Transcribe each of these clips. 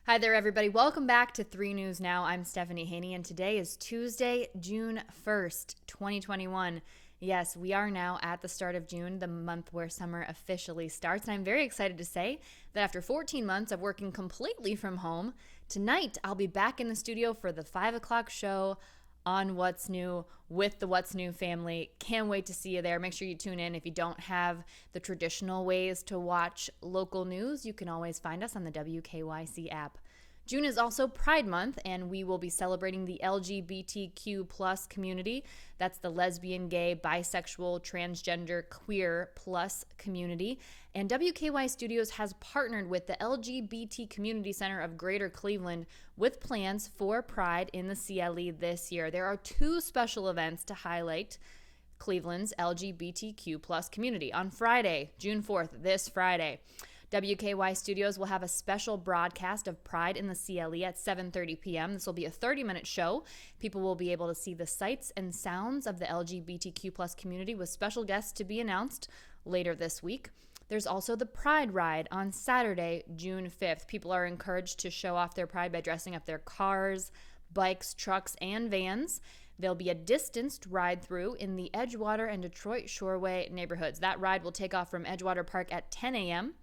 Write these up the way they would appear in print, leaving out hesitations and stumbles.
Hi there, everybody. Welcome back to 3 News Now. I'm Stephanie Haney, and today is Tuesday, June 1st, 2021. Yes, we are now at the start of June, the month where summer officially starts. And I'm very excited to say that after 14 months of working completely from home, tonight I'll be back in the studio for the 5 o'clock show on What's New with the What's New family. Can't wait to see you there. Make sure you tune in. If you don't have the traditional ways to watch local news, you can always find us on the WKYC app. June is also Pride Month, and we will be celebrating the LGBTQ plus community. That's the lesbian, gay, bisexual, transgender, queer plus community. And WKYC Studios has partnered with the LGBT Community Center of Greater Cleveland with plans for Pride in the CLE this year. There are 2 special events to highlight Cleveland's LGBTQ plus community. On Friday, June 4th, this Friday, WKYC Studios will have a special broadcast of Pride in the CLE at 7:30 p.m. This will be a 30-minute show. People will be able to see the sights and sounds of the LGBTQ plus community with special guests to be announced later this week. There's also the Pride Ride on Saturday, June 5th. People are encouraged to show off their pride by dressing up their cars, bikes, trucks, and vans. There'll be a distanced ride-through in the Edgewater and Detroit Shoreway neighborhoods. That ride will take off from Edgewater Park at 10 a.m.,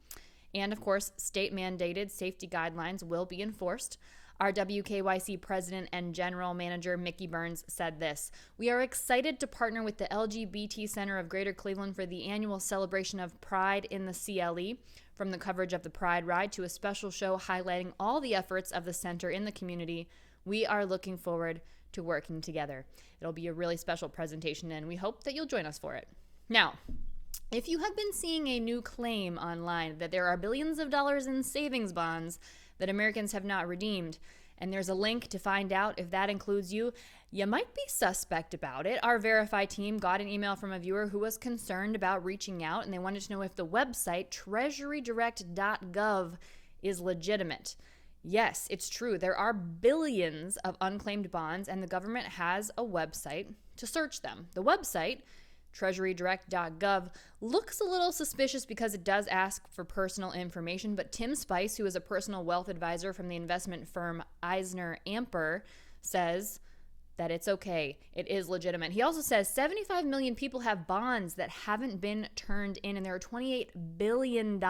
and of course, state-mandated safety guidelines will be enforced. Our WKYC president and general manager, Mickey Burns, said this: "We are excited to partner with the LGBT Center of Greater Cleveland for the annual celebration of Pride in the CLE. From the coverage of the Pride Ride to a special show highlighting all the efforts of the center in the community, we are looking forward to working together." It'll be a really special presentation, and we hope that you'll join us for it. Now, if you have been seeing a new claim online that there are billions of dollars in savings bonds that Americans have not redeemed, and there's a link to find out if that includes you, you might be suspect about it. Our Verify team got an email from a viewer who was concerned about reaching out, and they wanted to know if the website treasurydirect.gov is legitimate. Yes, it's true. There are billions of unclaimed bonds, and the government has a website to search them. The website, treasurydirect.gov, looks a little suspicious because it does ask for personal information, but Tim Spice, who is a personal wealth advisor from the investment firm Eisner Amper, says that it's okay. It is legitimate. He also says 75 million people have bonds that haven't been turned in, and there are $28 billion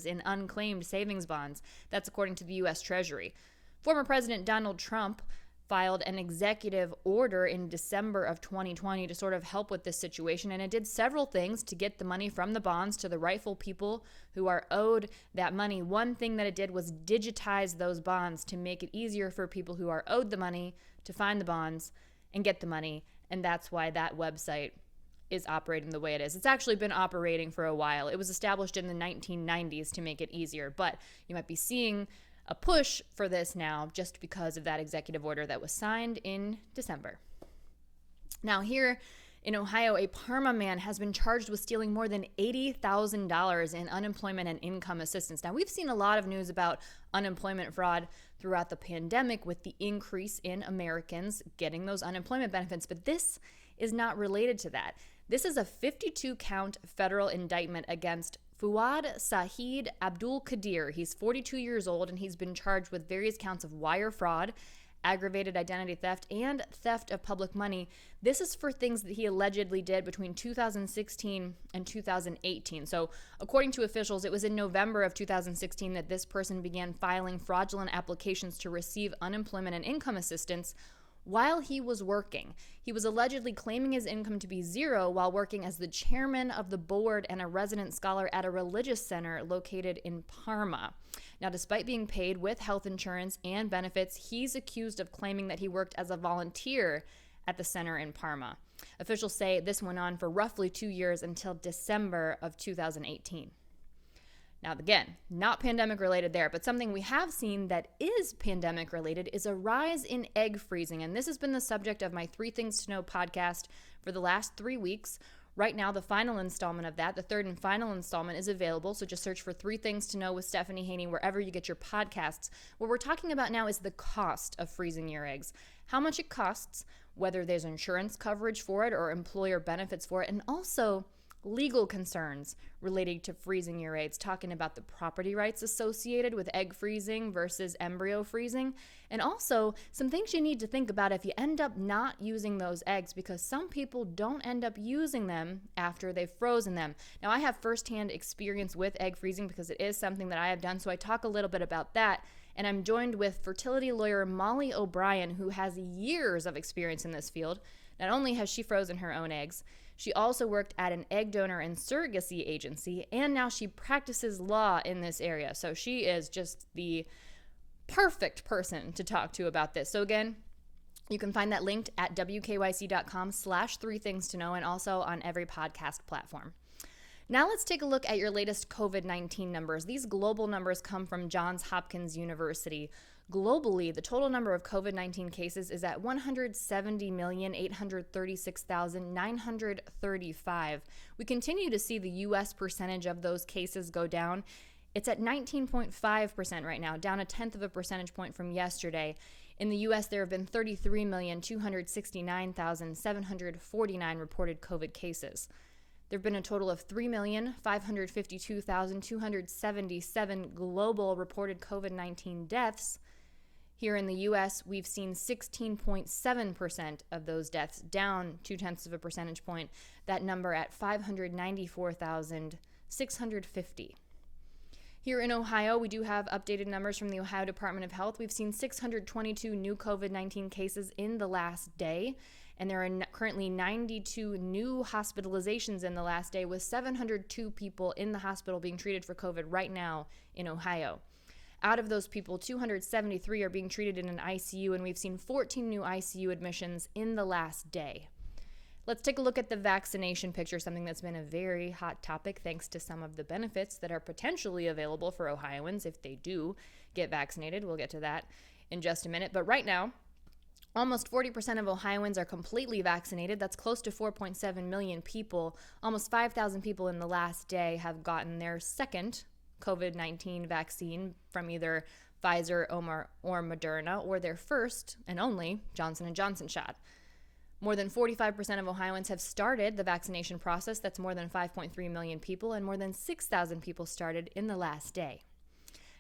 in unclaimed savings bonds. That's according to the U.S. Treasury. Former President Donald Trump filed an executive order in December of 2020 to sort of help with this situation, and it did several things to get the money from the bonds to the rightful people who are owed that money. One thing that it did was digitize those bonds to make it easier for people who are owed the money to find the bonds and get the money, and that's why that website is operating the way it is. It's actually been operating for a while. It was established in the 1990s to make it easier, but you might be seeing a push for this now just because of that executive order that was signed in December. Now, here in Ohio, a Parma man has been charged with stealing more than $80,000 in unemployment and income assistance. Now, we've seen a lot of news about unemployment fraud throughout the pandemic with the increase in Americans getting those unemployment benefits, but this is not related to that. This is a 52-count federal indictment against Fuad Sahid Abdul Qadir. He's 42 years old, and he's been charged with various counts of wire fraud, aggravated identity theft, and theft of public money. This is for things that he allegedly did between 2016 and 2018. So according to officials, it was in November of 2016 that this person began filing fraudulent applications to receive unemployment and income assistance while he was working. He was allegedly claiming his income to be zero while working as the chairman of the board and a resident scholar at a religious center located in Parma. Now, despite being paid with health insurance and benefits, he's accused of claiming that he worked as a volunteer at the center in Parma. Officials say this went on for roughly 2 years until December of 2018. Now, again, not pandemic related there, but something we have seen that is pandemic related is a rise in egg freezing. And this has been the subject of my 3 Things to Know podcast for the last 3 weeks. Right now, the final installment of that, the 3rd and final installment, is available. So just search for 3 Things to Know with Stephanie Haney wherever you get your podcasts. What we're talking about now is the cost of freezing your eggs, how much it costs, whether there's insurance coverage for it or employer benefits for it, and also legal concerns relating to freezing your eggs, talking about the property rights associated with egg freezing versus embryo freezing, and also some things you need to think about if you end up not using those eggs, because some people don't end up using them after they've frozen them. Now, I have firsthand experience with egg freezing because it is something that I have done, so I talk a little bit about that. And I'm joined with fertility lawyer Molly O'Brien, who has years of experience in this field. Not only has she frozen her own eggs, she also worked at an egg donor and surrogacy agency, and now she practices law in this area. So she is just the perfect person to talk to about this. So again, you can find that linked at wkyc.com/3thingstoknow and also on every podcast platform. Now let's take a look at your latest COVID-19 numbers. These global numbers come from Johns Hopkins University. Globally, the total number of COVID-19 cases is at 170,836,935. We continue to see the U.S. percentage of those cases go down. It's at 19.5% right now, down 1/10 of a percentage point from yesterday. In the U.S., there have been 33,269,749 reported COVID cases. There have been a total of 3,552,277 global reported COVID-19 deaths. Here in the U.S., we've seen 16.7% of those deaths, down 0.2 of a percentage point, that number at 594,650. Here in Ohio, we do have updated numbers from the Ohio Department of Health. We've seen 622 new COVID-19 cases in the last day, and there are currently 92 new hospitalizations in the last day, with 702 people in the hospital being treated for COVID right now in Ohio. Out of those people, 273 are being treated in an ICU, and we've seen 14 new ICU admissions in the last day. Let's take a look at the vaccination picture, something that's been a very hot topic thanks to some of the benefits that are potentially available for Ohioans if they do get vaccinated. We'll get to that in just a minute. But right now, almost 40% of Ohioans are completely vaccinated. That's close to 4.7 million people. Almost 5,000 people in the last day have gotten their second COVID-19 vaccine from either Pfizer or Moderna, or their first and only Johnson & Johnson shot. More than 45% of Ohioans have started the vaccination process. That's more than 5.3 million people, and more than 6,000 people started in the last day.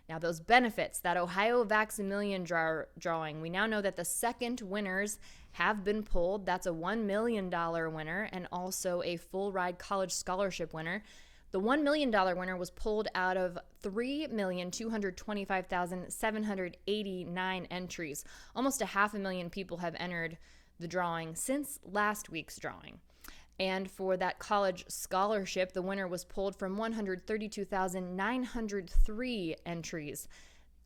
Now, those benefits, that Ohio Vaccination drawing, we now know that the second winners have been pulled. That's a $1 million winner and also a full ride college scholarship winner. The $1 million winner was pulled out of 3,225,789 entries. Almost 500,000 people have entered the drawing since last week's drawing. And for that college scholarship, the winner was pulled from 132,903 entries.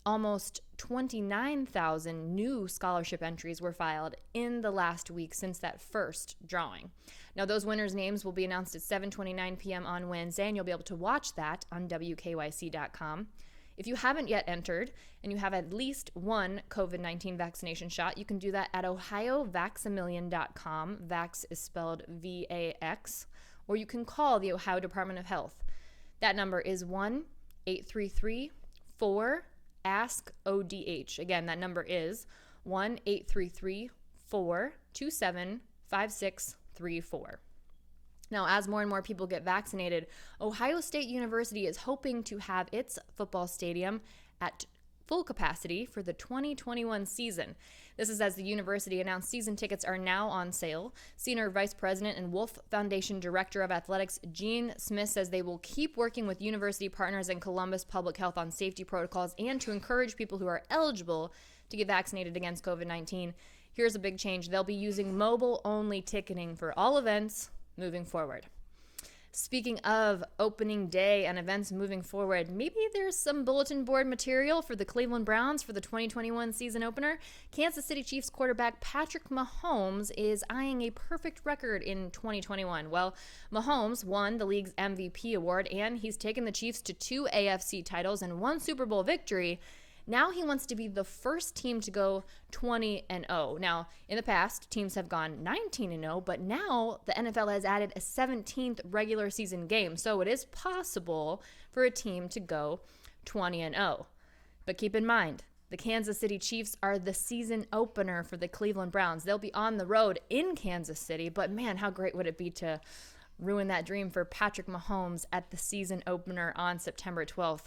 Almost 29,000 new scholarship entries were filed in the last week since that first drawing. Now, those winners' names will be announced at 7:29 p.m. on Wednesday, and you'll be able to watch that on WKYC.com. If you haven't yet entered and you have at least one COVID-19 vaccination shot, you can do that at OhioVaxamillion.com. Vax is spelled VAX. Or you can call the Ohio Department of Health. That number is 1-833-4-ASK-ODH. Again, that number is 1-833-427-5634. Now, as more and more people get vaccinated, Ohio State University is hoping to have its football stadium at full capacity for the 2021 season. This is as the university announced season tickets are now on sale. Senior Vice President and Wolf Foundation Director of Athletics, Gene Smith, says they will keep working with university partners and Columbus Public Health on safety protocols and to encourage people who are eligible to get vaccinated against COVID-19. Here's a big change. They'll be using mobile-only ticketing for all events moving forward. Speaking of opening day and events moving forward, maybe there's some bulletin board material for the Cleveland Browns for the 2021 season opener. Kansas City Chiefs quarterback Patrick Mahomes is eyeing a perfect record in 2021. Well, Mahomes won the league's MVP award, and he's taken the Chiefs to 2 AFC titles and 1 Super Bowl victory. Now he wants to be the first team to go 20-0. Now, in the past, teams have gone 19-0, but now the NFL has added a 17th regular season game, so it is possible for a team to go 20-0. But keep in mind, the Kansas City Chiefs are the season opener for the Cleveland Browns. They'll be on the road in Kansas City, but man, how great would it be to ruin that dream for Patrick Mahomes at the season opener on September 12th.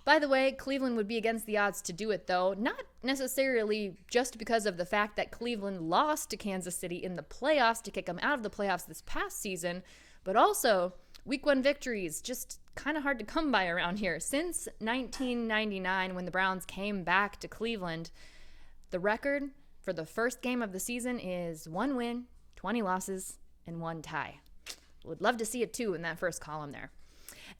By the way, Cleveland would be against the odds to do it, though, not necessarily just because of the fact that Cleveland lost to Kansas City in the playoffs to kick them out of the playoffs this past season, but also Week 1 victories, just kind of hard to come by around here. Since 1999, when the Browns came back to Cleveland, the record for the first game of the season is 1 win, 20 losses, and 1 tie. Would love to see it, too, in that first column there.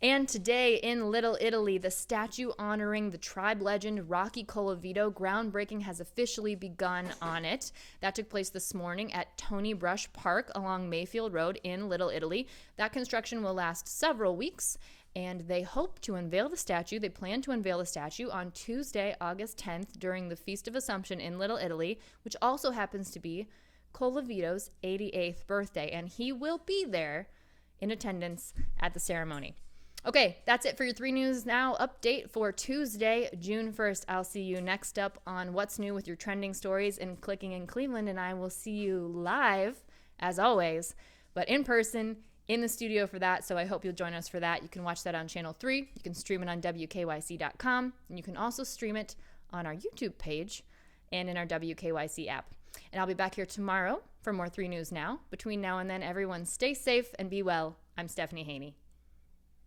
And today in Little Italy, the statue honoring the tribe legend Rocky Colavito, groundbreaking has officially begun on it. That took place this morning at Tony Brush Park along Mayfield Road in Little Italy. That construction will last several weeks, and they hope to unveil the statue. They plan to unveil the statue on Tuesday, August 10th, during the Feast of Assumption in Little Italy, which also happens to be Colavito's 88th birthday, and he will be there in attendance at the ceremony. Okay, that's it for your 3 News Now update for Tuesday, June 1st. I'll see you next up on What's New with your trending stories in Clicking in Cleveland, and I will see you live, as always, but in person, in the studio for that, so I hope you'll join us for that. You can watch that on Channel 3. You can stream it on WKYC.com, and you can also stream it on our YouTube page and in our WKYC app. And I'll be back here tomorrow for more 3 News Now. Between now and then, everyone stay safe and be well. I'm Stephanie Haney.